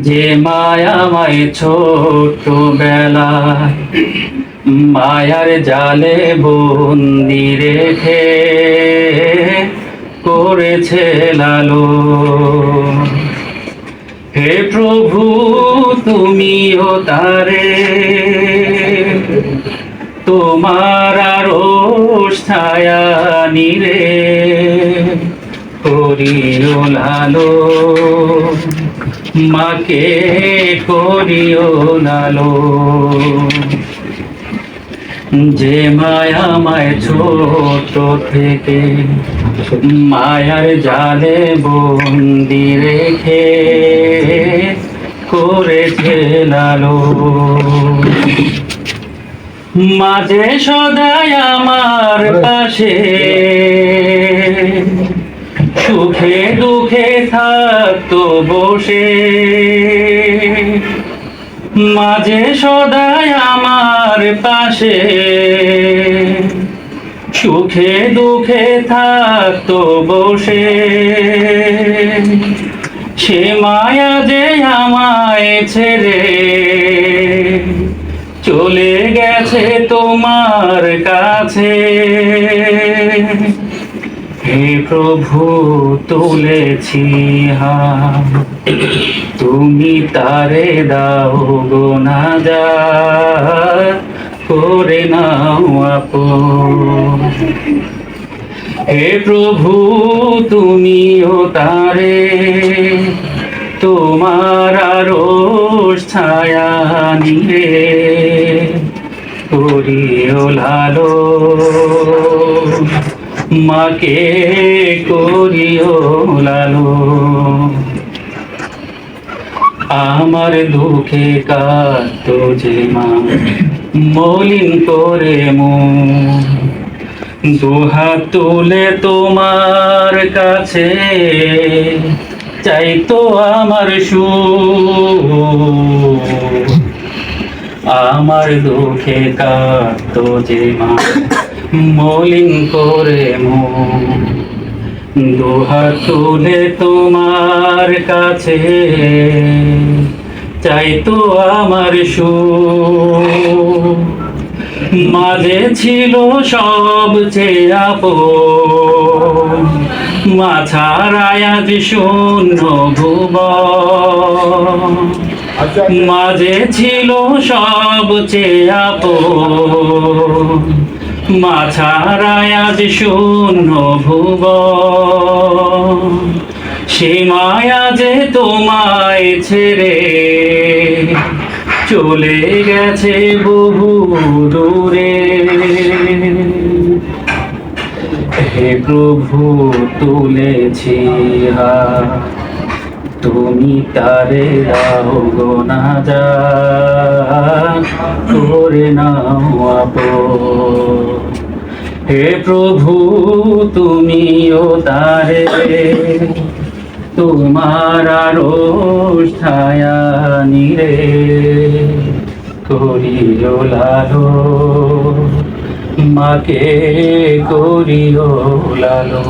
যে মায়াময় ছোট বেলায় মায়ার জালে বন্দি রেখে করেছে লালো। হে প্রভু তুমিও তারে তোমার আরশ ছায়া নিরে করিও লালো, মাকে করিও লালো। যে মায়াময় ছোট থেকে মায়ার জালে বন্দি রেখে করেছে লালো। মাঝে সদাই আমার পাশে সুখে দুঃখে থাকতো বসে। মাঝে সদাই আমার পাশে সুখে দুঃখে থাকতো বসে। সে মায়া যে আমায় ছেড়ে চলে গেছে তোমার কাছে। হে প্রভু তুলেছি হাত, তুমি তারে দাও গো নাজাত, করে নাও আপন। হে প্রভু তুমিও তারে তোমার আরশ ছায়া নিরে করিও লালো, মাকে করিও লালো। আমার দুঃখে কাঁদতো যে মা মলিন করে মুখ, দুহাত তুলে তোমার কাছে চাইতো আমার সুখ। আমার দুঃখে কাঁদতো যে মা মলিন করে মুখ, দুহাত তুলে তোমার কাছে চাইতো আমার সুখ। মাঝে ছিল সবচেয়ে আপন, মা ছাড়াই আজ শূন্য ভুবন। মাঝে ছিল সবচেয়ে আপন, মা ছাড়াই আজ শূন্য ভুবন। সে মায়া যে তোমায় ছেড়ে চলে গেছে বহু দূরে। হে প্রভু তুলেছি হাত, তুমি তারে দাও গো নাজাত, করে নাও আপন। হে প্রভু তুমিও তারে তোমার আরশ ছায়া নিরে করিও লালো, মাকে করিও লালো।